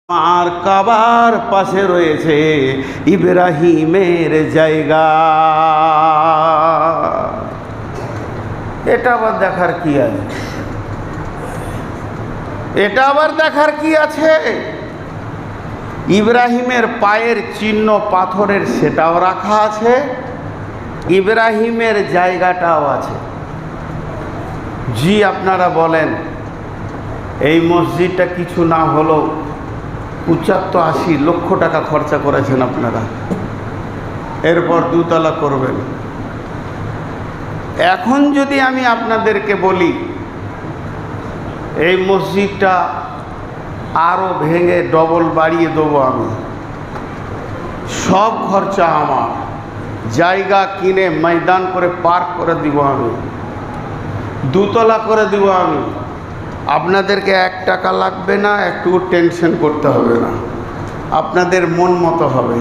আর কাবার পাশে রয়েছে ইব্রাহিমের জায়গা। এটা আবার দেখার কি আছে? এটা আবার দেখার কি আছে? ইব্রাহিমের পায়ের চিহ্ন পাথরের সেটাও রাখা আছে, ইব্রাহিমের জায়গাটাও আছে। জি, আপনারা বলেন, এই মসজিদটা কিছু না হলেও ৭৫-৮০ লক্ষ টাকা খরচা করেছেন আপনারা, এরপর দুতলা করবেন। এখন যদি আমি আপনাদেরকে বলি এই মসজিদটা আরও ভেঙে ডবল বাড়িয়ে দেবো, আমি সব খরচা আমার, জায়গা কিনে ময়দান করে পার্ক করে দিব, আমি দুতলা করে দিব, আমি আপনাদেরকে ১ টাকা লাগবে না, একটু টেনশন করতে হবে না, আপনাদের মন মতো হবে।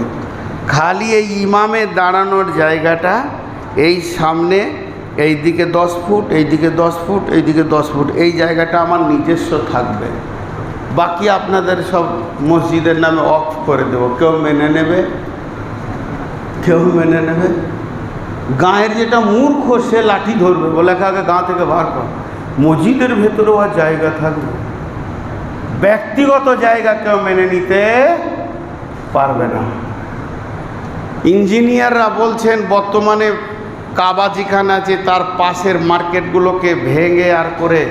খালি এই ইমামের দাঁড়ানোর জায়গাটা এই সামনে, এই দিকে 10 ফুট, এই দিকে 10 ফুট, এই দিকে 10 ফুট, এই জায়গাটা আমার নিজস্ব থাকবে। বাকি আপনাদের সব মসজিদের নামে অফ করে দেব। কেউ মেনে নেবে, কেউ মেনে নেবে। গাঁয়ের যেটা মূর্খ সে লাঠি ধরবে, বলে আগে গাঁ থেকে বার কর। মসজিদের ভেতরেও আর জায়গা থাকবে, ব্যক্তিগত জায়গা কেউ মেনে নিতে পারবে না। ইঞ্জিনিয়াররা বলছেন বর্তমানে কাবা যেখানে আছে তার পাশের মার্কেটগুলোকে ভেঙে আর করে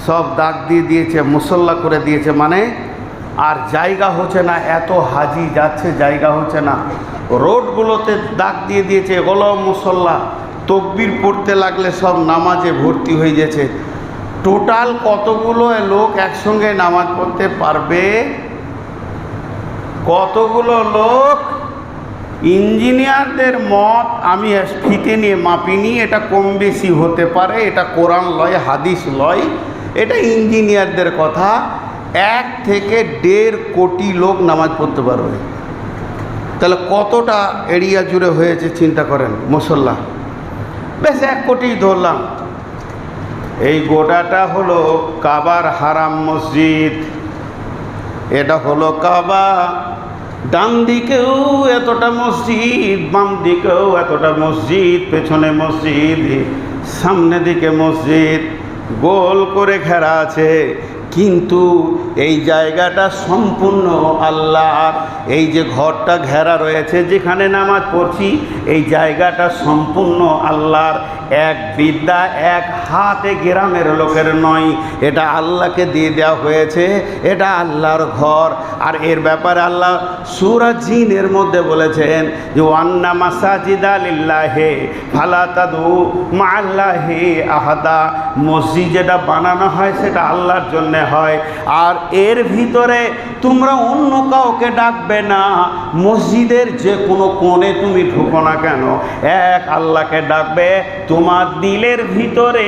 সব দাগ দিয়ে দিয়েছে, মুসল্লা করে দিয়েছে, মানে আর জায়গা হচ্ছে না, এত হাজি যাচ্ছে জায়গা হচ্ছে না। রোডগুলোতে দাগ দিয়ে দিয়েছে, এগুলো মুসল্লা, তকবির পড়তে লাগলে সব নামাজে ভর্তি হয়ে গেছে। টোটাল কতগুলো লোক একসঙ্গে নামাজ পড়তে পারবে? কতগুলো লোক? ইঞ্জিনিয়ারদের মত আমি ফিতে নিয়ে মাপিনি, এটা কম বেশি হতে পারে, এটা কোরআন লয়, হাদিস লয়, এটা ইঞ্জিনিয়ারদের কথা। ১ থেকে ১.৫ কোটি লোক নামাজ পড়তে পারবে। তাহলে কতটা এরিয়া জুড়ে হয়েছে চিন্তা করেন মুসল্লা। বেশ ১ কোটি ধরলাম। এই গোটাটা হলো কাবার হারাম মসজিদ, এটা হলো কাবা। ডান দিকেও এতটা মসজিদ, বাম দিকেও এতটা মসজিদ, পেছনে মসজিদ, সামনে দিকে মসজিদ, গোল করে ঘেরা আছে। কিন্তু এই জায়গাটা সম্পূর্ণ আল্লাহর। এই যে ঘরটা ঘেরা রয়েছে যেখানে নামাজ পড়ছি, এই জায়গাটা সম্পূর্ণ আল্লাহর। এক বিদ্যা, এক হাতে গ্রামের লোকের নয়, এটা আল্লাহকে দিয়ে দেওয়া হয়েছে, এটা আল্লাহর ঘর। আর এর ব্যাপারে আল্লাহ সূরা জিনের মধ্যে বলেছেন যে ওয়ান্না মাসাজিদা লিল্লাহি ফালা তাদউ মাআল্লাহি আহাদা। মসজিদ যেটা বানানো হয় সেটা আল্লাহর জন্য হয়, আর এর ভিতরে তোমরা অন্য কাউকে ডাকবে না। মসজিদের যে কোনো কোণে তুমি ঢুকো না কেন, এক আল্লাহকে ডাকবে। তোমার দিলের ভিতরে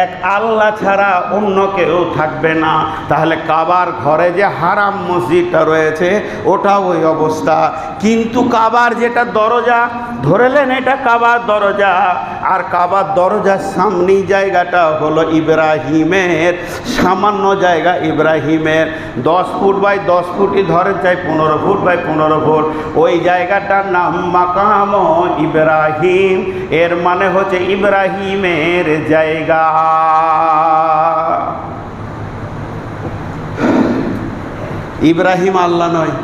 এক আল্লাহ ছাড়া অন্য কেউ থাকবে না। তাহলে কাবার ঘরে যে হারাম মসজিদটা রয়েছে ওটা ওই অবস্থা। কিন্তু কাবার যেটা দরজা ধরেলেন, এটা কাবার দরজা, আর কাবার দরজার সামনেই জায়গাটা হলো ইব্রাহিমের, সামান্য জায়গা ইব্রাহিমের। 10 ফুট বাই 10 ফুটই ধরেন, চাই 15 ফুট বাই 15 ফুট। ওই জায়গাটার নাম মাকাম ইব্রাহিম, এর মানে হচ্ছে ইব্রাহিমের জায়গা। ইব্রাহিম আল্লাহ নয়,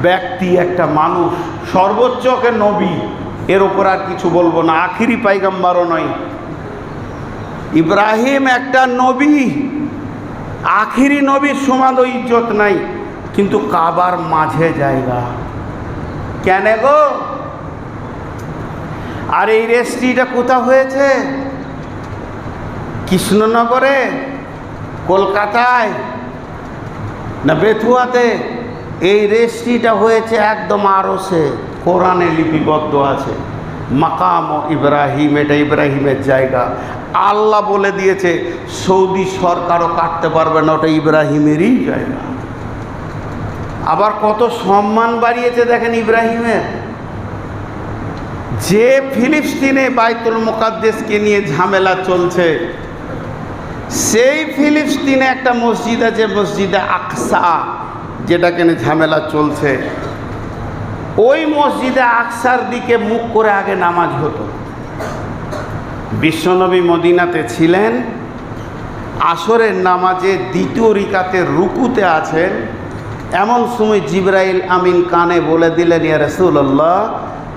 ব্যক্তি, একটা মানুষ, সর্বোচ্চ কে নবী, এর উপর আর কিছু বলবো না। আখিরি পাইগাম্বারও নয়, ইব্রাহিম একটা নবী, আখিরি নবীর সমান ইজ্জত নাই। কিন্তু কাবার মাঝে জায়গা কেন গো? আর এই রেস্ট্রিটা কোথা হয়েছে? কৃষ্ণনগরে, কলকাতায় না বেথুয়াতে? এই রেস্ট্রিটা হয়েছে একদম আরশে, কোরআনে লিপিবদ্ধ আছে মাকাম ইব্রাহিম, এটা ইব্রাহিমের জায়গা। আল্লাহ বলে দিয়েছে, সৌদি সরকারও কাটতে পারবে না, ওটা ইব্রাহিমেরই জায়গা। আবার কত সম্মান বাড়িয়েছে দেখেন ইব্রাহিমের। যে ফিলিস্তিনে বাইতুল মুকাদ্দেসকে নিয়ে ঝামেলা চলছে, সেই ফিলিস্তিনে একটা মসজিদ আছে, মসজিদে আকসা, যেটাকে নিয়ে ঝামেলা চলছে। ওই মসজিদে আকসার দিকে মুখ করে আগে নামাজ হতো। বিশ্বনবী মদিনাতে ছিলেন, আসরের নামাজে দ্বিতীয় রিকাতের রুকুতে আছেন, এমন সময় জিবরাইল আমিন কানে বলে দিলেন, ইয়া রাসূলুল্লাহ,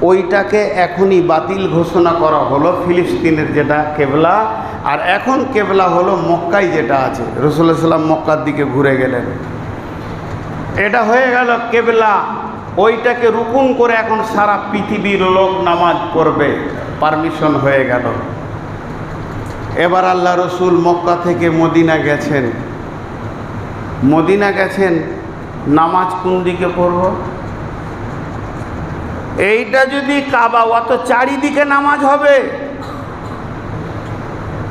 ওইটাকে এখনই বাতিল ঘোষণা করা হলো, ফিলিস্তিনের যেটা কেবলা, আর এখন কেবলা হলো মক্কায় যেটা আছে। রাসূলুল্লাহ সাল্লাল্লাহু আলাইহি ওয়াসাল্লাম মক্কার দিকে ঘুরে গেলেন, এটা হয়ে গেল কেবলা। ওইটাকে রুকুন করে এখন সারা পৃথিবীর লোক নামাজ পড়বে, পারমিশন হয়ে গেল। এবার আল্লাহ রসুল মক্কা থেকে মদিনা গেছেন, নামাজ কোন দিকে পড়ব? এইটা যদি কাবা, অত চারিদিকে নামাজ হবে,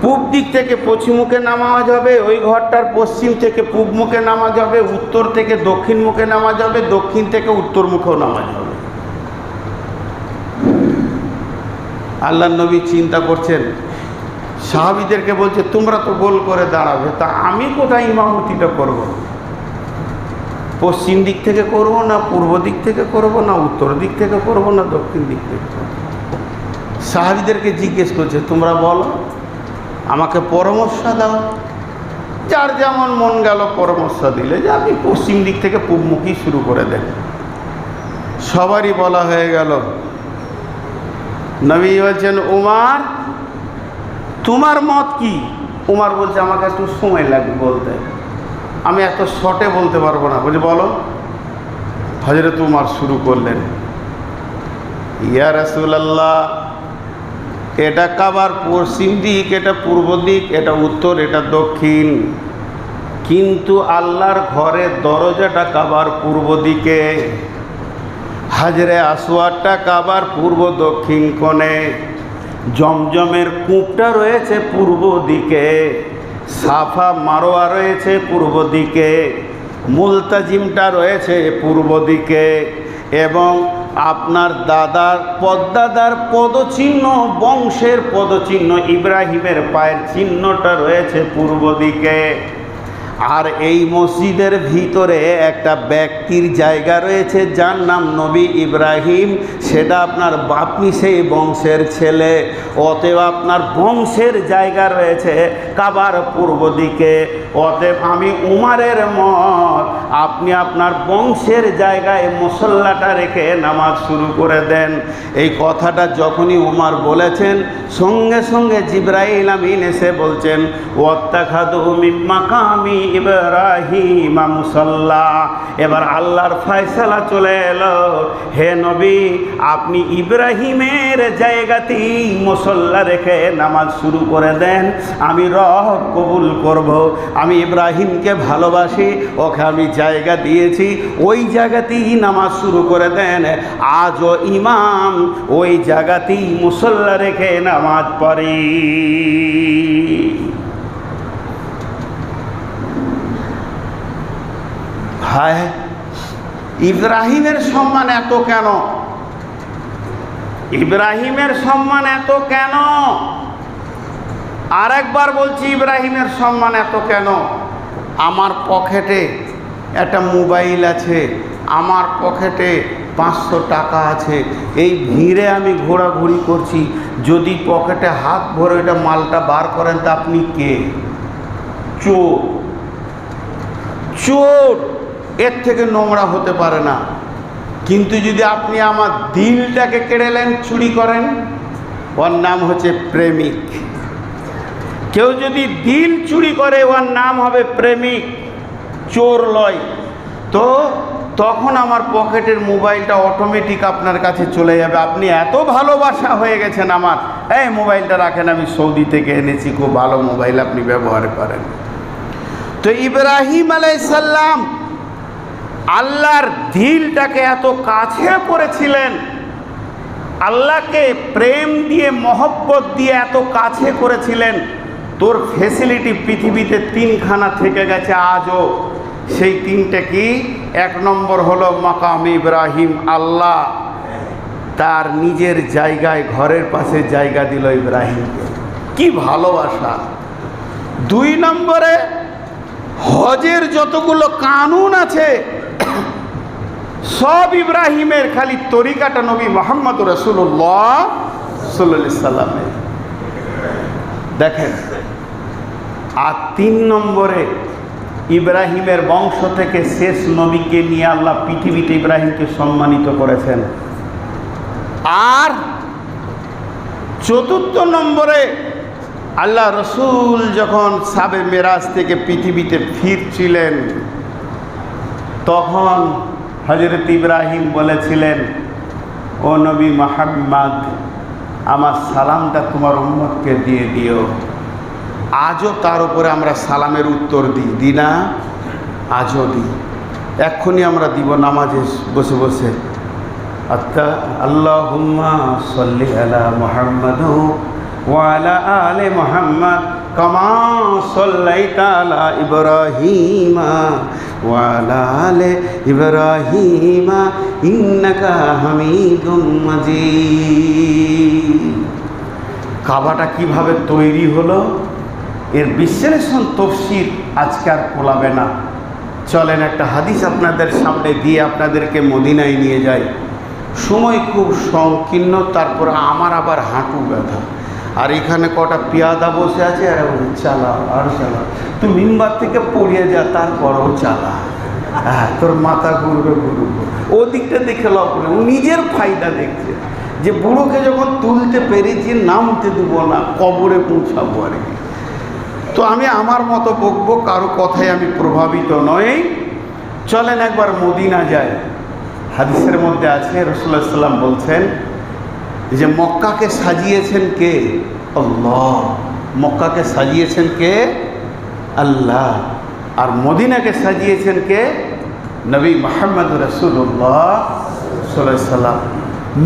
পূব দিক থেকে পশ্চিম মুখে নামাজ হবে, ওই ঘরটার পশ্চিম থেকে পূব মুখে নামাজ হবে, উত্তর থেকে দক্ষিণ মুখে নামাজ হবে, দক্ষিণ থেকে উত্তর মুখেও নামাজ হবে। আল্লাহ নবী চিন্তা করছেন, সাহাবীদেরকে বলছে, তোমরা তো গোল করে দাঁড়াবে, তা আমি কোথায় ইমামতিটা করব? পশ্চিম দিক থেকে করব না পূর্ব দিক থেকে করব না উত্তর দিক থেকে করব না দক্ষিণ দিক থেকে করব? সাহাবীদেরকে জিজ্ঞেস করছে, তোমরা বলো, আমাকে পরামর্শ দাও। যার যেমন মন গেল পরামর্শ দিলে যে আপনি পশ্চিম দিক থেকে পূবমুখী শুরু করে দেন। সবারই বলা হয়ে গেল। নবী বলছেন, উমার তোমার মত কি? উমার বলছে, আমাকে একটু সময় লাগবে বলতে, আমি এত শর্টে বলতে পারবো না। বলছে, বলো। হযরত উমার শুরু করলেন, ইয়া রাসূলুল্লাহ, এটা কাবার পশ্চিম দিক, এটা পূর্ব দিক, এটা উত্তর, এটা দক্ষিণ, কিন্তু আল্লাহর ঘরের দরজাটা কাবার পূর্ব দিকে, হাজরে আসওয়াদটা কাবার পূর্ব দক্ষিণ কোণে, জমজমের কূপটা রয়েছে পূর্ব দিকে, সাফা মারোয়া রয়েছে পূর্ব দিকে, মুলতাজিমটা রয়েছে পূর্ব দিকে, এবং আপনার দাদার পদ্মাদার পদচিহ্ন, বংশের পদচিহ্ন, ইব্রাহিমের পায়ের চিহ্নটা রয়েছে পূর্ব দিকে। আর এই মসজিদের ভিতরে একটা ব্যক্তির জায়গা রয়েছে যার নাম নবী ইব্রাহিম, সেটা আপনার বাপনি সেই বংশের ছেলে, অতএব আপনার বংশের জায়গা রয়েছে কাবার পূর্ব দিকে। অতএব আমি উমারের মত, আপনি আপনার বংশের জায়গায় মুসল্লাটা রেখে নামাজ শুরু করে দেন। এই কথাটা যখনই উমার বলেছেন, সঙ্গে সঙ্গে জিবরাইল আমিন এসে বলছেন, ওয়াত্তাখাযু মিন মাকামি ইব্রাহিম মুসাল্লা। এবার আল্লাহর ফয়সালা চলে এলো, হে নবী, আপনি ইব্রাহিমের জায়গাতেই মুসল্লা রেখে নামাজ শুরু করে দেন, আমি রব কবুল করব। আমি ইব্রাহিমকে ভালোবাসি, ওকে আমি জায়গা দিয়েছি, ওই জায়গাতেই নামাজ শুরু করে দেন। আজও ইমাম ওই জায়গাতেই মুসল্লা রেখে নামাজ পড়ে। হায়, ইব্রাহিমের সম্মান এত কেন? ইব্রাহিমের সম্মান এত কেন? আর একবার বলছি, ইব্রাহিমের সম্মান এত কেন? আমার পকেটে একটা মোবাইল আছে, আমার পকেটে 500 টাকা আছে, এই ভিড়ে আমি ঘোরাঘুরি করছি, যদি পকেটে হাত ভরে এটা মালটা বার করেন, তা আপনি কে? চোর। চোর এর থেকে নোংরা হতে পারে না। কিন্তু যদি আপনি আমার দিলটাকে কেড়ে নেন, চুরি করেন, ওর নাম হচ্ছে প্রেমিক। কেউ যদি দিল চুরি করে, ওর নাম হবে প্রেমিক, চোর লয়। তো তখন আমার পকেটের মোবাইলটা অটোমেটিক আপনার কাছে চলে যাবে। আপনি এত ভালোবাসা হয়ে গেছেন আমার, এই মোবাইলটা রাখেন, আমি সৌদি থেকে এনেছি, খুব ভালো মোবাইল, আপনি ব্যবহার করেন। তো ইব্রাহিম আলাইহিস সালাম আল্লাহর দিলটাকে এত কাছে করেছিলেন, আল্লাহকে প্রেম দিয়ে, মহব্বত দিয়ে এত কাছে করেছিলেন। তোর ফেসিলিটি পৃথিবীতে 3খানা থেকে গেছে আজও। সেই 3টে কি? 1 নম্বর হলো মাকাম ইব্রাহিম, আল্লাহ তার নিজের জায়গায় ঘরের পাশে জায়গা দিল ইব্রাহিমকে। কি ভালোবাসা! দুই নম্বরে হজের যতগুলো কানুন আছে সব ইব্রাহিমের, খালি তরিকাটা নবী মুহাম্মদ রাসূলুল্লাহ সাল্লাল্লাহু আলাইহি সাল্লামের। দেখেন, আর তিন নম্বরে ইব্রাহিমের বংশ থেকে শেষ নবীকে নিয়ে আল্লাহ পৃথিবীতে ইব্রাহিমকে সম্মানিত করেছেন। আর চতুর্থ নম্বরে আল্লাহ রসুল যখন সাবে মেরাজ থেকে পৃথিবীতে ফিরছিলেন তখন হযরত ইব্রাহিম বলেছিলেন, ও নবী মুহাম্মদ, আমার সালামটা তোমার উম্মতকে দিয়ে দিও। আজও তার উপরে আমরা সালামের উত্তর দিই না? আজও দিই, এক্ষুনি আমরা দিব নামাজে বসে বসে। আল্লাহুম্মা সাল্লি আলা মুহাম্মাদ ওয়া আলা আলি মুহাম্মাদ কামা সাল্লাইতা আলা ইব্রাহিম ওয়া আলা আলি ইব্রাহিম ইন্নাকা হামিদুম মাজিদ। কাবাটা কিভাবে তৈরি হলো এর বিশ্লেষণ তফসির আজকে আর কোলাবে না। চলেন একটা হাদিস আপনাদের সামনে দিয়ে আপনাদেরকে মদিনায় নিয়ে যাই। সময় খুব সংকীর্ণ, তারপর আমার আবার হাঁটু ব্যথা, আর এখানে কটা পেয়াদা বসে আছে, আর চালা আর চালা, তুই মিম্বার থেকে পড়িয়ে যা, তারপরও চালা, হ্যাঁ তোর মাথা ঘুরবে ঘুরবে। ও দিকটা দেখে লাভ করে, ও নিজের ফায়দা দেখছে যে বুড়োকে যখন তুলতে পেরেছি নামতে দেবো না, কবরে পৌঁছাবো আর কি। তো আমি আমার মতো বকবো, কারো কথায় আমি প্রভাবিত নই। চলেন একবার মদিনা যায়। হাদিসের মধ্যে আছে রাসূলুল্লাহ সাল্লাল্লাহু আলাইহি ওয়াসাল্লাম বলছেন যে মক্কাকে সাজিয়েছেন কে? আল্লাহ। মক্কাকে সাজিয়েছেন কে? আল্লাহ। আর মদিনাকে সাজিয়েছেন কে? নবী মুহাম্মদ রাসূলুল্লাহ সাল্লাল্লাহু আলাইহি ওয়াসাল্লাম।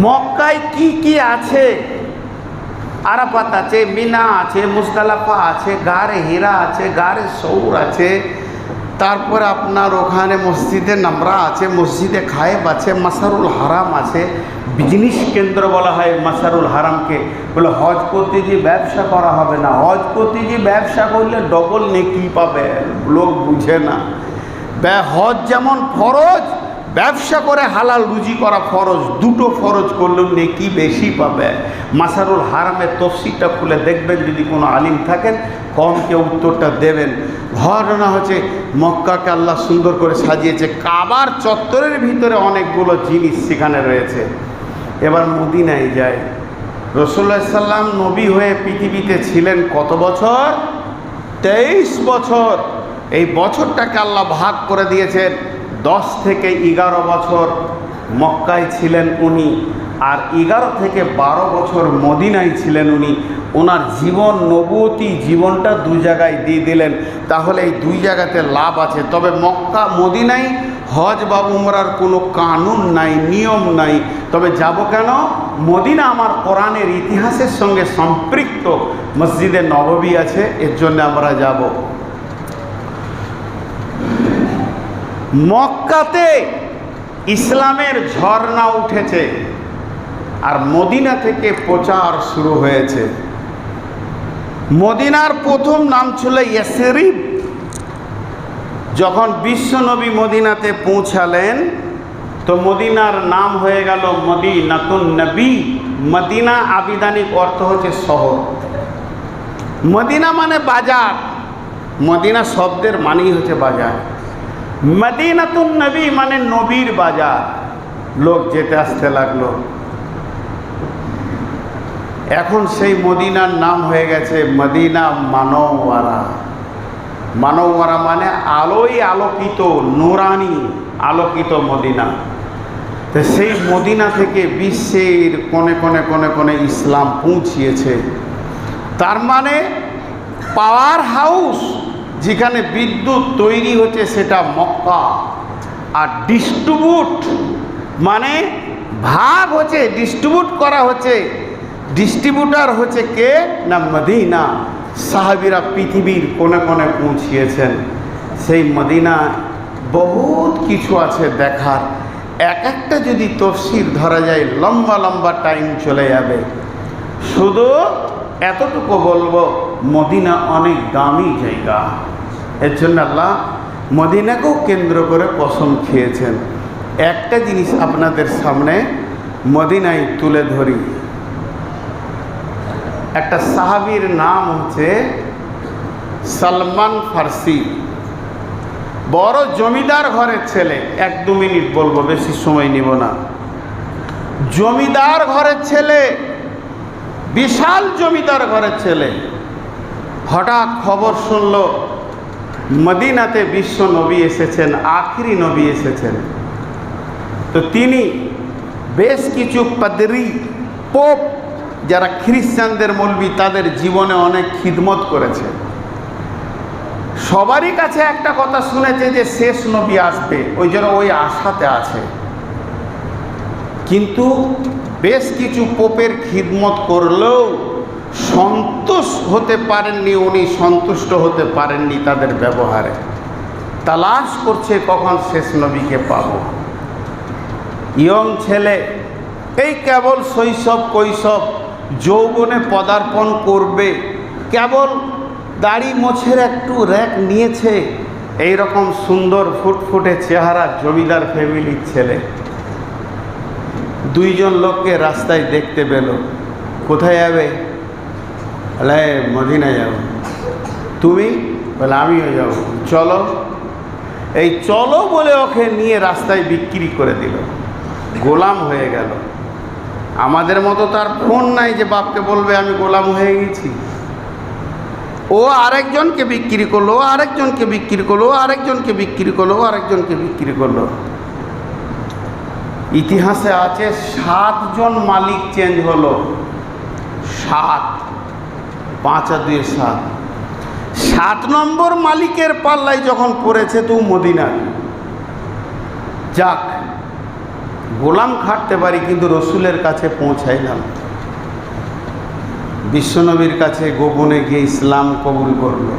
মক্কায় কি কি আছে? আরাফাত আছে, মিনা আছে, মুজদালিফা আছে, গারে হিরা আছে, গারে সৌর আছে, তারপরে আপনার ওখানে মসজিদে নামরা আছে, মসজিদে খায়েব আছে, মাসারুল হারাম আছে। বিজনেস কেন্দ্র বলা হয় মাসারুল হারামকে। বলে হজ করতে যে ব্যবসা করা হবে না, হজ করতে যে ব্যবসা করলে ডবল নেকি পাবে, লোক বুঝে না। হজ যেমন ফরজ, ব্যবসা করে হালাল রুজি করা ফরজ, দুটো ফরজ করলেও নেকি বেশি পাবে। মাসারুল হারামের তফসিরটা খুলে দেখবেন, যদি কোনো আলিম থাকেন কমকে উত্তরটা দেবেন। ঘটনা হচ্ছে মক্কাকে আল্লাহ সুন্দর করে সাজিয়েছে, কাবার চত্বরের ভিতরে অনেকগুলো জিনিস সেখানে রয়েছে। এবার মদিনায় যায়। রাসূলুল্লাহ সাল্লাল্লাহু আলাইহি ওয়াসাল্লাম নবী হয়ে পৃথিবীতে ছিলেন কত বছর? 23 বছর। এই বছরটাকে আল্লাহ ভাগ করে দিয়েছেন, 10 থেকে 11 বছর মক্কায় ছিলেন উনি, আর 11 থেকে 12 বছর মদিনায় ছিলেন উনি। ওনার জীবন, নবুয়তি জীবনটা দুই জায়গায় দিয়ে দিলেন। তাহলে এই দুই জায়গাতে লাভ আছে। তবে মক্কা মদিনায় হজ বা উমরার কোনো কানুন নাই, নিয়ম নাই। তবে যাব কেন? মদিনা আমার কোরআনের ইতিহাসের সঙ্গে সম্পৃক্ত, মসজিদে নববী আছে, এর জন্য আমরা যাব। মক্কাতে ইসলামের ঝর্ণা উঠেছে, আর মদিনা থেকে প্রচার শুরু হয়েছে। মদিনার প্রথম নাম ছিল ইয়াসরিব। যখন বিশ্বনবী মদিনাতে পৌঁছালেন তো মদিনার নাম হয়ে গেল মদিনাতুন নবী। মদিনা আবিধানিক অর্থ হচ্ছে শহর। মদিনা মানে বাজার, মদিনা শব্দের মানেই হচ্ছে বাজার। মদিনাতুন নবী মানে নবীর বাজার। লোক যেতে আসতে লাগলো। এখন সেই মদিনার নাম হয়ে গেছে মদিনা মানওয়ারা। মানওয়ারা মানে আলোয় আলোকিত, নুরানি আলোকিত মদিনা। তো সেই মদিনা থেকে বিশ্বের কোণে কোণে কোণে কোণে ইসলাম পৌঁছিয়েছে। তার মানে পাওয়ার হাউস যেখানে বিদ্যুৎ তৈরি হচ্ছে সেটা মক্কা, আর ডিস্ট্রিবিউট মানে ভাগ হচ্ছে, ডিস্ট্রিবিউট করা হচ্ছে, ডিস্ট্রিবিউটার হচ্ছে কে? না মদিনা। সাহাবীরা পৃথিবীর কোণে কোণে পৌঁছিয়েছেন। সেই মদিনা বহুত কিছু আছে দেখার। এক একটা যদি তফসির ধরা যায় লম্বা লম্বা টাইম চলে যাবে। শুধু এতটুকু বলবো, মদিনা অনেক দামি জায়গা, এর জন্য আল্লাহ মদিনাকেও কেন্দ্র করে কসম খেয়েছেন। একটা জিনিস আপনাদের সামনে মদিনায় তুলে ধরি। একটা সাহাবীর নাম হচ্ছে সালমান ফার্সি, বড় জমিদার ঘরের ছেলে। 1-2 মিনিট বলবো, বেশি সময় নিব না। জমিদার ঘরের ছেলে, বিশাল জমিদার ঘরের ছেলে। হঠাৎ খবর শুনল মদিনাতে বিশ্ব নবী এসেছেন, আখিরি নবী এসেছেন। তো তিনি বেশ কিছু পাদ্রী, পোপ, যারা খ্রিস্টানদের মৌলবি, তাদের জীবনে অনেক খিদমত করেছে। সবারই কাছে একটা কথা শুনেছে যে শেষ নবী আসবে, ওই জন্য ওই আশাতে আছে। কিন্তু বেশ কিছু পোপের খিদমত করলেও সন্তুষ্ট হতে পারেননি, উনি সন্তুষ্ট হতে পারেননি তাদের ব্যবহারে। তালাশ করছে কখন শেষ নবীকে পাব। ইয়ং ছেলে, এই কেবল শৈশব কৈশব যৌবনে পদার্পণ করবে, কেবল দাড়ি মোছের একটু র্যাক নিয়েছে, এই রকম সুন্দর ফুটফুটে চেহারা জমিদার ফ্যামিলির ছেলে। 2 জন লোককে রাস্তায় দেখতে পেল। কোথায় যাবে? বলে মদিনায় যাব। তুমি? বলে আমিও যাব। চলো। এই চলো বলে ওকে নিয়ে রাস্তায় বিক্রি করে দিল, গোলাম হয়ে গেল। আমাদের মতো তার ফোন নাই যে বাপকে বলবে আমি গোলাম হয়ে গেছি। ও আরেকজনকে বিক্রি করলো, আরেকজনকে বিক্রি করলো, আরেকজনকে বিক্রি করলো, আরেকজনকে বিক্রি করলো। ইতিহাসে আছে 7 জন মালিক চেঞ্জ হলো। 7, 5 আর 2 7। 7 নম্বর মালিকের পাল্লায় যখন পড়েছে তো মদিনা। যাক, গোলাম খাটতে পারি কিন্তু রসুলের কাছে পৌঁছাইলাম। বিশ্বনবীর কাছে গোপনে গিয়ে ইসলাম কবুল করলো।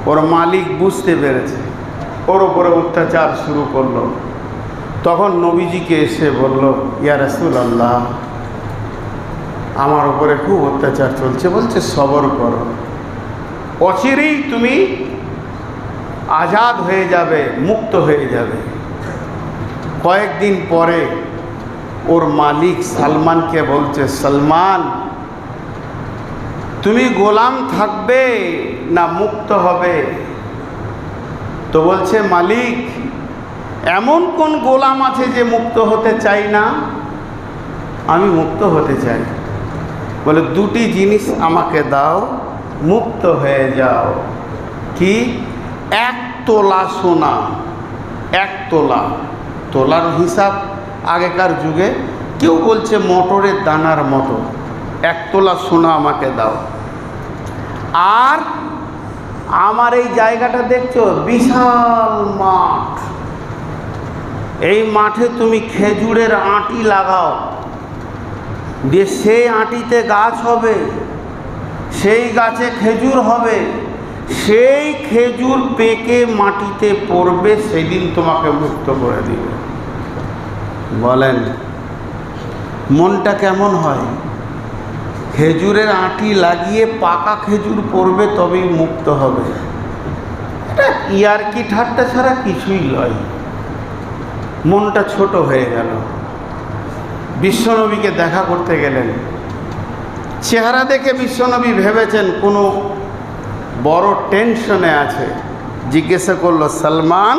ওর মালিক বুঝতে পেরেছে, ওর ওপরে অত্যাচার শুরু করলো। তখন নবীজিকে এসে বলল, ইয়া রাসূলুল্লাহ, আমার উপরে খুব অত্যাচার চলছে। বলছে সবর করো, অচিরেই তুমি আজাদ হয়ে যাবে, মুক্ত হয়ে যাবে। কয়েকদিন পরে ওর মালিক সালমানকে বলছে, সালমান, তুমি গোলাম থাকবে না মুক্ত হবে? তো বলছে, মালিক, এমন কোন গোলাম আছে যে মুক্ত হতে চাই না? আমি মুক্ত হতে চাই। বলে 2টি জিনিস আমাকে দাও, মুক্ত হয়ে যাও। কি? 1 তোলা সোনা। 1 তোলা, তোলার হিসাব আগেকার যুগে কেউ বলছে মটরের দানার মতো। 1 তোলা সোনা আমাকে দাও। আর আমার এই জায়গাটা দেখছো, বিশাল মাঠ, এই মাঠে তুমি খেজুরের আঁটি লাগাও, দিয়ে সেই আঁটিতে গাছ হবে, সেই গাছে খেজুর হবে, সেই খেজুর পেকে মাটিতে পড়বে, সেদিন তোমাকে মুক্ত করে দিবে। বলেন মনটা কেমন হয়? খেজুরের আঁটি লাগিয়ে পাকা খেজুর পড়বে তবেই মুক্ত হবে। এটা ইয়ার্কি ঠাট্টা ছাড়া কিছুই নয়। মনটা ছোট হয়ে গেল। বিশ্বনবীকে দেখা করতে গেলেন। চেহারা দেখে বিশ্বনবী ভেবেছেন কোনো বড় টেনশনে আছে। জিজ্ঞাসা করলো, সালমান,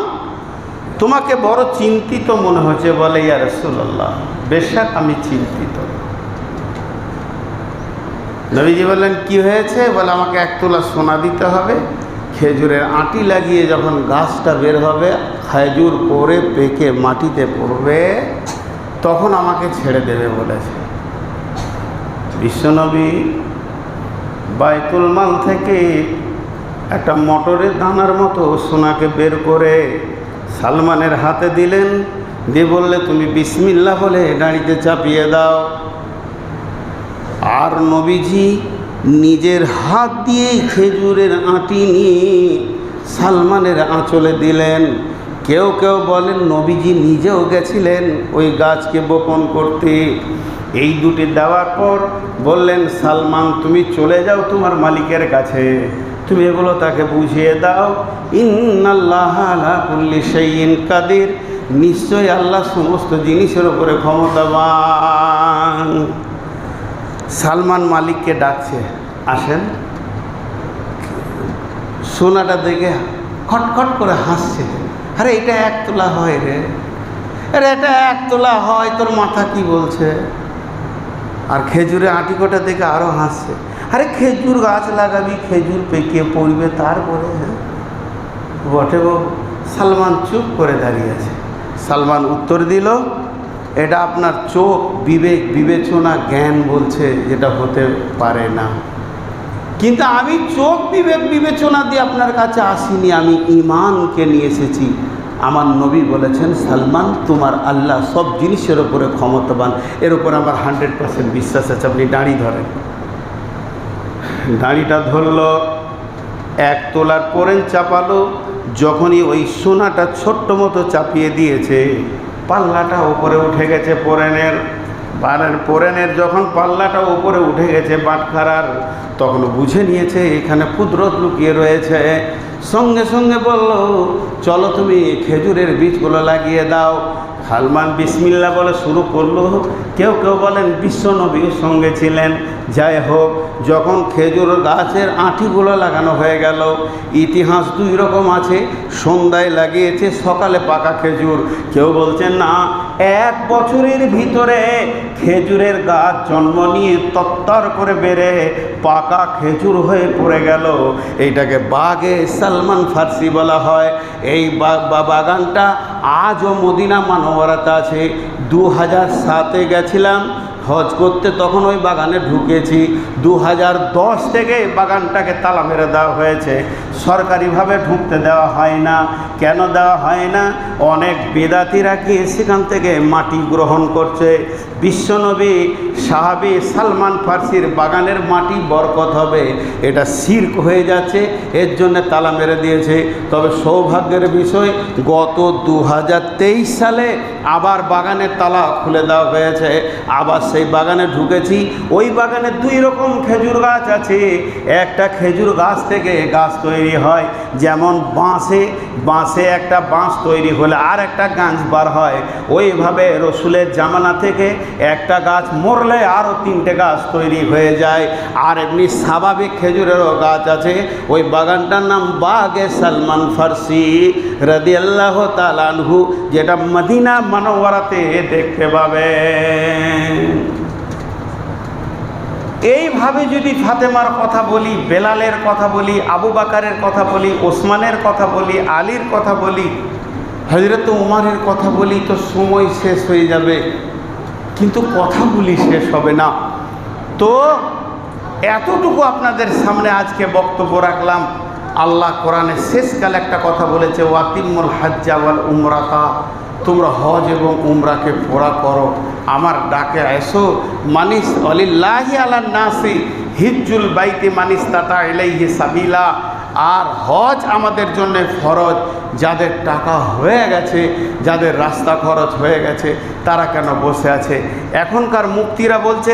তোমাকে বড় চিন্তিত মনে হচ্ছে। বলে, ইয়া রাসূলুল্লাহ, বেশক আমি চিন্তিত। নবীজি বললেন, কি হয়েছে? বলে, আমাকে 1 তোলা সোনা দিতে হবে, খেজুরের আঁটি লাগিয়ে যখন গাছটা বের হবে, খেজুর পরে পেকে মাটিতে পড়বে, তখন আমাকে ছেড়ে দেবে বলেছে। বিশ্বনবী বাইতুল মাল থেকে একটা মটরের দানার মতো সোনাকে বের করে সালমানের হাতে দিলেন, দিয়ে বললে, তুমি বিসমিল্লাহ বলে নাড়িতে চাপিয়ে দাও। আর নবীজি নিজের হাত দিয়েই খেজুরের আঁটি নিয়ে সালমানের আঁচলে দিলেন। কেউ কেউ বলেন নবীজি নিজেও গেছিলেন ওই গাছকে বপন করতে। এই দুটি দেওয়ার পর বললেন, সালমান তুমি চলে যাও তোমার মালিকের কাছে, তুমি এগুলো তাকে বুঝিয়ে দাও। ইন্নাল্লাহা আলা কুল্লি শাইইন কাদির, নিশ্চয় আল্লাহ সমস্ত জিনিসের উপরে ক্ষমতাবান। সালমান মালিককে ডাকছে, আসেন। সোনাটা দেখে খটখট করে হাসছে, আরে এটা 1 তোলা হয় রে, আরে এটা 1 তোলা হয়, তোর মাথা কি বলছে? আর খেজুরের আঁটিকোটা দেখে আরও হাসছে, আরে খেজুর গাছ লাগাবি, খেজুর পেকে পড়বে তারপরে। বটে বাবু। সালমান চুপ করে দাঁড়িয়ে আছে। সালমান উত্তর দিল, এটা আপনার চোখ, বিবেক, বিবেচনা, জ্ঞান বলছে যেটা হতে পারে না, কিন্তু আমি চোখ, বিবেক, বিবেচনা দিয়ে আপনার কাছে আসিনি, আমি ঈমানকে নিয়ে এসেছি। আমার নবী বলেছেন, সালমান তোমার আল্লাহ সব জিনিসের ওপরে ক্ষমতাবান, এর উপর আমার 100% বিশ্বাস আছে। আপনি দাঁড়ি ধরেন। দাঁড়িটা ধরল, 1 তোলার পরেন চাপালো। যখনই ওই সোনাটা ছোট্ট মতো চাপিয়ে দিয়েছে, পাল্লাটা উপরে উঠে গেছে পরেনের যখন পাল্লাটা উপরে উঠে গেছে বাটখারার, তখন বুঝে নিয়েছে এখানে কুদরত লুকিয়ে রয়েছে। সঙ্গে সঙ্গে বলল, চলো তুমি খেজুরের বীজগুলো লাগিয়ে দাও। সালমান বিসমিল্লাহ বলে শুরু করলো। কেউ কেউ বলেন বিশ্বনবীর সঙ্গে ছিলেন। যাই হোক, যখন খেজুর গাছের আঁটিগুলো লাগানো হয়ে গেল, ইতিহাস 2 রকম আছে। সন্ধ্যায় লাগিয়েছে, সকালে পাকা খেজুর। কেউ বলছেন না, 1 বছরের ভিতরে খেজুরের গাছ জন্ম নিয়ে তত্তর করে বেড়ে পাকা খেজুর হয়ে পড়ে গেল। এইটাকে বাগে সালমান ফার্সি বলা হয়। এই বাগানটা আজও মদিনা মানবরাতে আছে। 2007-এ গেছিলাম হজ করতে, তখন ওই বাগানে ঢুকেছি। 2010 থেকে বাগানটাকে তালা মেরে দেওয়া হয়েছে, সরকারিভাবে ঢুকতে দেওয়া হয় না। কেন দেওয়া হয় না? অনেক বেদাতিরা গিয়ে সেখান থেকে মাটি গ্রহণ করছে। বিশ্বনবী সাহাবী সালমান ফার্সির বাগানের মাটি বরকত হবে, এটা শিরক হয়ে যাচ্ছে, এর জন্য তালা মেরে দিয়েছে। তবে সৌভাগ্যের বিষয়, গত 2023 সালে আবার বাগানের তালা খুলে দেওয়া হয়েছে, আবার সেই বাগানে ঢুকেছি। ওই বাগানে 2 রকম খেজুর গাছ আছে। একটা খেজুর গাছ থেকে গাছ তৈরি হয়, যেমন বাঁশে একটা বাঁশ তৈরি হলে আর একটা গাছ বার হয়, ওইভাবে রসুলের জামানা থেকে একটা গাছ মরলে আরও 3টে গাছ তৈরি হয়ে যায়। আর এমনি স্বাভাবিক খেজুরেরও গাছ আছে। ওই বাগানটার নাম বাগে সালমান ফার্সি রাদিয়াল্লাহু তাআলা আনহু, যেটা মদিনা মানওয়ারাতে দেখতে পাবেন। এইভাবে যদি ফাতেমার কথা বলি, বেলালের কথা বলি, আবু বাকারের কথা বলি, ওসমানের কথা বলি, আলীর কথা বলি, হযরত উমরের কথা বলি, তো সময় শেষ হয়ে যাবে, কিন্তু কথাগুলি শেষ হবে না। তো এতটুকু আপনাদের সামনে আজকে বক্তব্য রাখলাম। আল্লাহ কোরআনে শেষকালে একটা কথা বলেছে, ওয়াতিমুল হাজ্জা ওয়াল উমরাতা, তোমরা হজ এবং উমরাকে পুরা করো, আমার ডাকে এসো। মানিস আলিল্লাহি আলান নাসি হিজ্জুল বাইতি মানিস তাতা ইলাইহি সাবিলা। আর হজ আমাদের জন্য ফরজ, যাদের টাকা হয়ে গেছে, যাদের রাস্তা খরচ হয়ে গেছে, তারা কেন বসে আছে? এখনকার মুফতিরা বলছে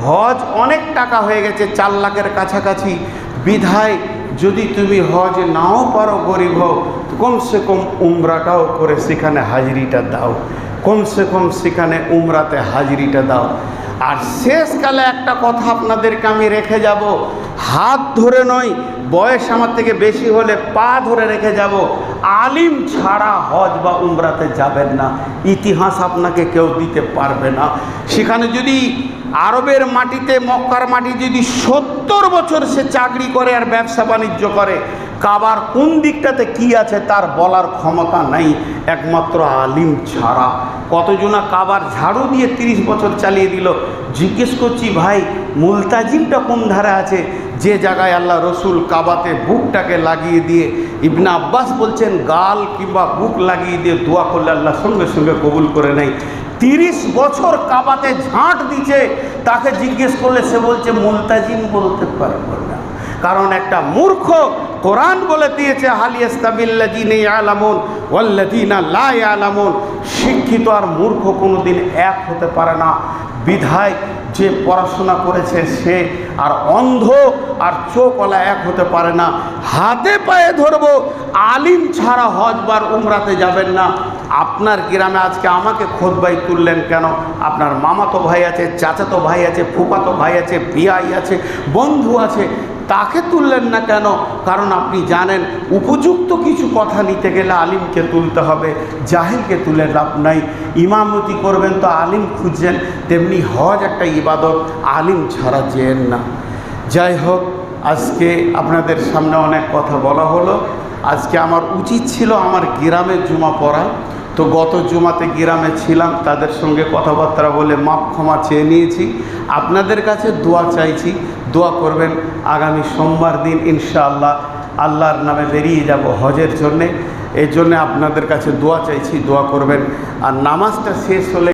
হজ অনেক টাকা হয়ে গেছে, 4 লাখের কাছাকাছি, বিধায় যদি তুমি হজ নাও পারো, গরিব হও, কমসে কম উমরাটাও করে সেখানে হাজিরিটা দাও, কমসে কম সেখানে উমরাতে হাজিরিটা দাও। আর শেষকালে একটা কথা আপনাদেরকে আমি রেখে যাব, হাত ধরে নয়, বয়স আমার থেকে বেশি হলে পা ধরে রেখে যাব, আলিম ছাড়া হজ বা উমরাতে যাবেন না। ইতিহাস আপনাকে কেউ দিতে পারবে না। সেখানে যদি আরবের মাটিতে, মক্কার মাটি যদি 70 বছর সে চাকরি করে আর ব্যবসা বাণিজ্য করে, কাবার কোন দিকটাতে কি আছে তার বলার ক্ষমতা নাই, একমাত্র আলিম ছাড়া। কতজনা কাবার ঝাড়ু দিয়ে 30 বছর চালিয়ে দিল। জিজ্ঞেস করছি, ভাই মুলতাজিমটা কোন ধারে আছে? যে জায়গায় আল্লাহ রসুল কাবাতে বুকটাকে লাগিয়ে দিয়ে, ইবনে আব্বাস বলছেন গাল কিংবা বুক লাগিয়ে দিয়ে দোয়া করলে আল্লাহ সঙ্গে সঙ্গে কবুল করে নেয়। 30 বছর কাবাতে ঝাঁট দিচ্ছে, তাকে জিজ্ঞেস করলে সে বলছে মুলতাজিম বলতে পারবো না। কারণ একটা মূর্খ কোরআন বলে দিয়েছে হাল ইয়াস্তাবিল্লাযীনা ইয়ালামুন ওয়াল্লাযীনা লা ইয়ালামুন, শিক্ষিত আর মূর্খ কোনোদিন এক হতে পারে না। বিধায় যে পড়াশোনা করেছে সে আর অন্ধ আর চোখওয়ালা এক হতে পারে না। হাতে পায়ে ধরবো, আলিম ছাড়া হজ বার উমরাতে যাবেন না। আপনার গ্রামে আজকে আমাকে খোদবাই তুললেন কেন? আপনার মামাতো ভাই আছে, চাচাতো ভাই আছে, ফুফাতো ভাই আছে, বিয়াই আছে, বন্ধু আছে, তাকে তুললেন না কেন? কারণ আপনি জানেন উপযুক্ত কিছু কথা নিতে গেলে আলিমকে তুলতে হবে, জাহিলকে তুলে লাভ নাই। ইমামতি করবেন তো আলিম খুঁজছেন, তেমনি হজ একটা ইবাদত, আলিম ছাড়া যেন না। যাই হোক, আজকে আপনাদের সামনে অনেক কথা বলা হলো। আজকে আমার উচিত ছিল আমার গ্রামে জুমা পড়া, তো গত জুমাতে গ্রামে ছিলাম, তাদের সঙ্গে কথাবার্তা বলে মাপ ক্ষমা চেয়ে নিয়েছি। আপনাদের কাছে দোয়া চাইছি, দোয়া করবেন। আগামী সোমবার দিন ইনশাআল্লাহ আল্লাহর নামে বেরিয়ে যাব হজের জন্যে, এই জন্যে আপনাদের কাছে দোয়া চাইছি, দোয়া করবেন। আর নামাজটা শেষ হলে